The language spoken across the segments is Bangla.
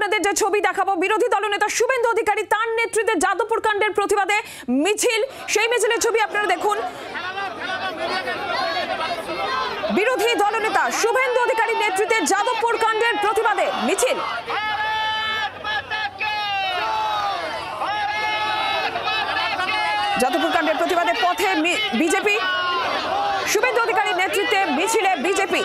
আপনাদের যে ছবি দেখাবো, বিরোধী দলনেতা শুভেন্দু অধিকারী তার নেতৃত্বে যাদবপুর কাণ্ডের প্রতিবাদে মিছিল, সেই মিছিলের ছবি আপনারা দেখুন। বিরোধী দলনেতা শুভেন্দু অধিকারীর নেতৃত্বে যাদবপুর কাণ্ডের প্রতিবাদে মিছিল। যাদবপুর কাণ্ডের প্রতিবাদে পথে বিজেপি, শুভেন্দু অধিকারীর নেতৃত্বে মিছিলে বিজেপি।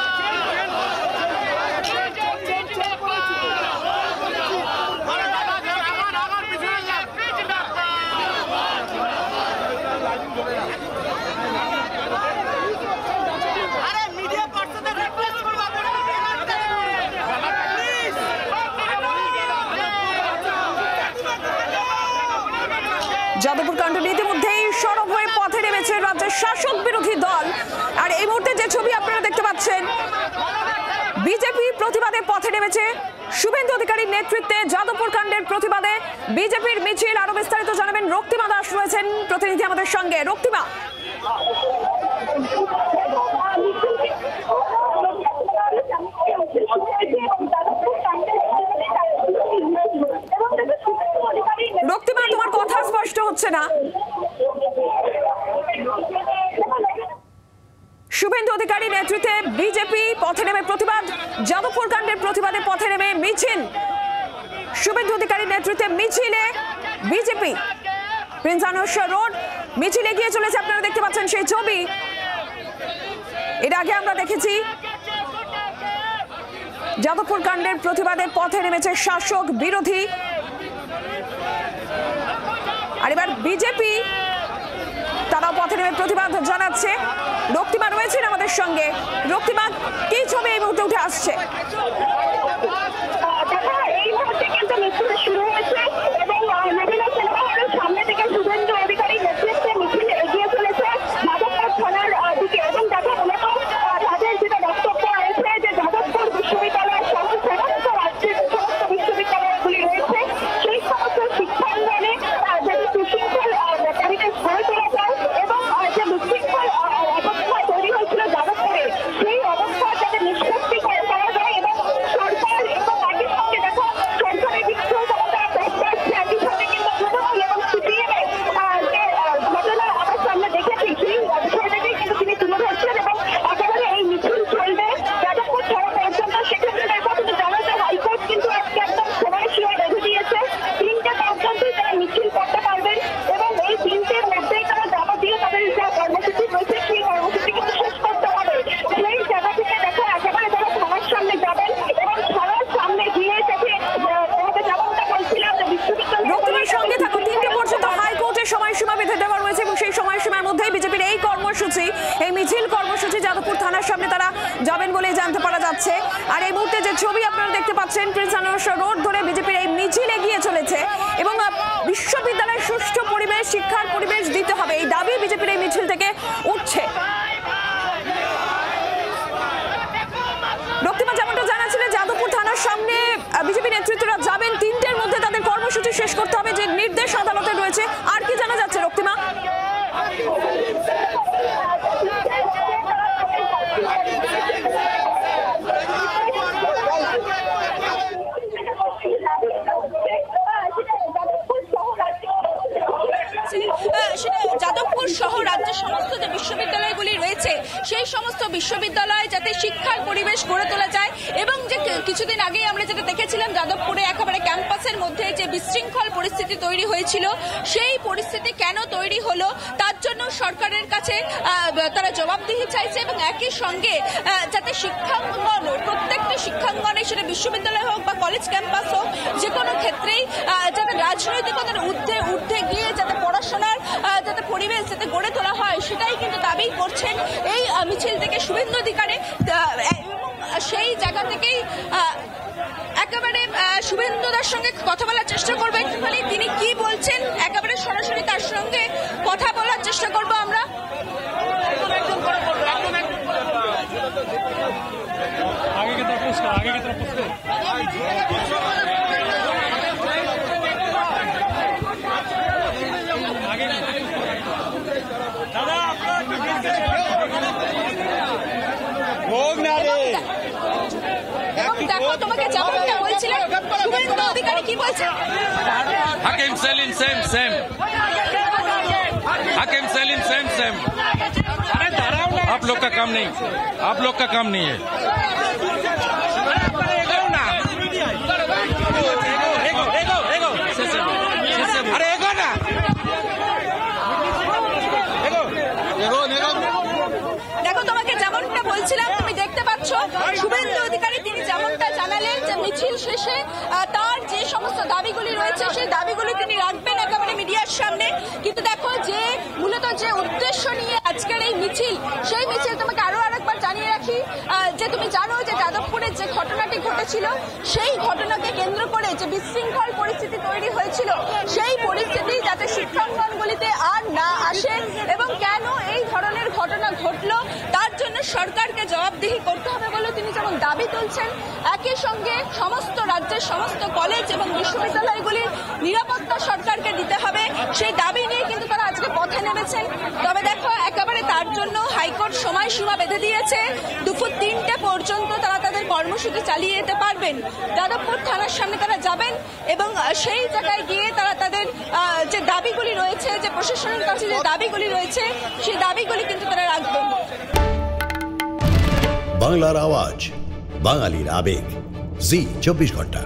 যাদবপুর কাণ্ড ইতিমধ্যেই সরব হয়ে পথে নেমেছে রাজ্যের শাসক বিরোধী দল। আর এই মুহূর্তে যে ছবি আপনারা দেখতে পাচ্ছেন, বিজেপি প্রতিবাদে পথে নেমেছে শুভেন্দু অধিকারীর নেতৃত্বে যাদবপুর কাণ্ডের প্রতিবাদে বিজেপির মিছিল। আরো বিস্তারিত জানাবেন রক্তিমা দাস রয়েছেন প্রতিনিধি আমাদের সঙ্গে। রক্তিমা, রক্তিমা তোমার কথা স্পষ্ট হচ্ছে না। শুভেন্দু অধিকারীর নেতৃত্বে বিজেপি পথে নেমে প্রতিবাদ, যাদবপুর কাণ্ডের প্রতিবাদে পথে নেমে মিছিল। শুভেন্দু অধিকারীর নেতৃত্বে মিছিলে বিজেপি প্রিন্স আনোয়ার রোড মিছিল এগিয়ে চলেছে, আপনারা দেখতে পাচ্ছেন সেই ছবি। এর আগে আমরা দেখেছি যাদবপুর কাণ্ডের প্রতিবাদে পথে নেমেছে শাসক বিরোধী, আর এবার বিজেপি তারাও পথে নেমে প্রতিবাদ জানাচ্ছে। রক্তিমা রয়েছেন আমাদের সঙ্গে। রক্তিমা, কি ছবি এই মুহূর্তে উঠে আসছে? এই মুহূর্তে কিন্তু মিছিল শুরু হয়েছে এবং সামনে থেকে শুভেন্দু অধিকারীর নেতৃত্বে মিছিল এগিয়ে চলেছে যাদবপুর থানার দিকে। এবং দেখা মূলত তাদের যেটা বক্তব্য রয়েছে যে যাদবপুর বিশ্ববিদ্যালয়ের সমস্ত রাজ্যের সমস্ত বিশ্ববিদ্যালয়গুলি রয়েছে, সেই সমস্ত শিক্ষাঙ্গনে যাতে সুশৃঙ্খল পরিবেশ গড়ে তোলা যায় এবং যে বিশৃঙ্খল অবস্থা তৈরি হয়েছিল যাদবপুরে, সেই অবস্থা যাতে নিষ্পত্তি করা যায় এবং সরকার এবং একই সঙ্গে দেখো সরকারের দিক থেকেও তারা প্রস্তাবছে, একই সঙ্গে কিন্তু তৃণমূল এবং সিপিএমের যে ঘটনা আমার সামনে দেখেছি সেই বিষয়টাকেই কিন্তু তিনি তুলে ধরছেন এবং একেবারে এই মিছিল চলবে যাদবপুর ছাড়া পর্যন্ত। সেক্ষেত্রে দেখো কিন্তু জানা যায় হাইকোর্ট কিন্তু আজকে একদম সময়সীমা বেঁধে দিয়েছে, 3টে পর্যন্তই তারা মিছিল করতে পারবেন এবং এই 3টের মধ্যেই তারা যাবতীয় তাদের যা কর্মসূচি রয়েছে সেই কর্মসূচি কিন্তু শেষ করতে হবে। সেই জায়গা থেকে দেখো একেবারে তারা থানার সামনে যাবেন এবং থানার সামনে গিয়ে সেটি যেমনটা বলছিলাম যে রক্তিমার সঙ্গে থাকুন। 3টে পর্যন্ত হাইকোর্টের সময়সীমা বেঁধে দেওয়া রয়েছে এবং সেই সময়সীমার মধ্যেই বিজেপির এই কর্মসূচি, এই মিছিল কর্মসূচি যাদবপুর থানার সামনে তারা যাবেন বলেই জানতে পারা যাচ্ছে। আর এই মুহূর্তে যে ছবি আপনারা দেখতে পাচ্ছেন, প্রিন্স আনোয়ার রোড ধরে বিজেপির এই মিছিল এগিয়ে চলেছে এবং বিশ্ববিদ্যালয়ের সুষ্ঠু পরিবেশ, শিক্ষার পরিবেশ দিতে হবে, এই দাবি বিজেপির এই মিছিল থেকে উঠছে। রক্তিমা, যেমনটা জানাচ্ছিলেন যাদবপুর থানার সামনে বিজেপি নেতৃত্বরা যাবেন, 3টের মধ্যে তাদের কর্মসূচি শেষ করতে হবে যে নির্দেশ আদালতে রয়েছে। আর কি জানা যাচ্ছে রক্তিমা? যাদবপুর সহ রাজ্যের সমস্ত যে বিশ্ববিদ্যালয়গুলি রয়েছে সেই সমস্ত বিশ্ববিদ্যালয়ে যাতে শিক্ষার পরিবেশ গড়ে তোলা যায় এবং যে কিছুদিন আগেই আমরা যেটা দেখেছিলাম যাদবপুরে একেবারে ক্যাম্পাসের মধ্যে যে বিশৃঙ্খল পরিস্থিতি তৈরি হয়েছিল, সেই পরিস্থিতি কেন তৈরি হলো তার জন্য সরকারের কাছে তারা জবাবদিহি চাইছে এবং একই সঙ্গে যাতে শিক্ষাঙ্গন, প্রত্যেকটা শিক্ষাঙ্গনে সেটা বিশ্ববিদ্যালয় হোক বা কলেজ ক্যাম্পাস হোক, যে কোনো ক্ষেত্রেই যাতে রাজনৈতিকতার ঊর্ধ্বে গিয়ে যাতে পড়াশোনার যাতে পরিবেশ যাতে গড়ে তোলা হয়, সেটাই কিন্তু দাবি করছেন এই মিছিল থেকে শুভেন্দু অধিকারী। এবং সেই জায়গা থেকেই একেবারে শুভেন্দুদার সঙ্গে কথা বলার চেষ্টা করবো, একটুখানি তিনি কি বলছেন একেবারে সরাসরি তার সঙ্গে কথা বলার চেষ্টা করবো আমরা। দেখো তোমাকে যেমনটা দেখেছিলেন। শুভেন্দু অধিকারী কি বলছেন? Hakim Selim same. Hakim Selim same. आप लोग का काम नहीं, आप लोग का काम नहीं है। দেখো, তোমাকে যেমনটা বলছিলাম, তুমি দেখতে পাচ্ছ শুভেন্দু অধিকারী তিনি যেমনটা জানালেন যে মিছিল শেষে তার যে সমস্ত দাবিগুলি রয়েছে সেই দাবিগুলি তিনি রাখবেন একেবারে মিডিয়ার সামনে। কিন্তু দেখো, যে মূলত যে উদ্দেশ্য নিয়ে আজকের এই মিছিল, সেই মিছিল তোমাকে আরো আরেকবার জানিয়ে রাখি যে তুমি জানো যে যাদবপুরের যে ঘটনাটি ঘটেছিল, সেই ঘটনাকে কেন্দ্র করে যে বিশৃঙ্খল পরিস্থিতি তৈরি হয়েছিল, সেই পরিস্থিতি যাতে শিক্ষাঙ্গনগুলিতে আর না আসে এবং কেন এই ধরনের ঘটনা ঘটলো তার জন্য সরকারকে জবাবদিহি করতে হবে বলে তিনি যেমন দাবি তুলছেন, একই সঙ্গে সমস্ত রাজ্যের সমস্ত কলেজ এবং বিশ্ববিদ্যালয়গুলির নিরাপত্তা সরকারকে দিতে হবে, সেই দাবি নিয়ে কিন্তু তারা আজকে পথে নেমেছেন। তবে দেখো, একেবারে তার জন্য হাইকোর্ট সময়সীমা বেঁধে দিয়েছে। দুপুর 3টে পর্যন্ত তারা তাদের কর্মসূচি চালিয়ে যেতে পারবেন। যাদবপুর থানার সামনে তারা যাবেন এবং সেই জায়গায় গিয়ে তারা তাদের যে দাবিগুলি রয়েছে, যে প্রশাসনের কাছে যে দাবিগুলি রয়েছে, সেই দাবিগুলি কিন্তু তারা রাখবেন। বাংলার আওয়াজ, বাঙালির আবেগ, জি 24 ঘন্টা।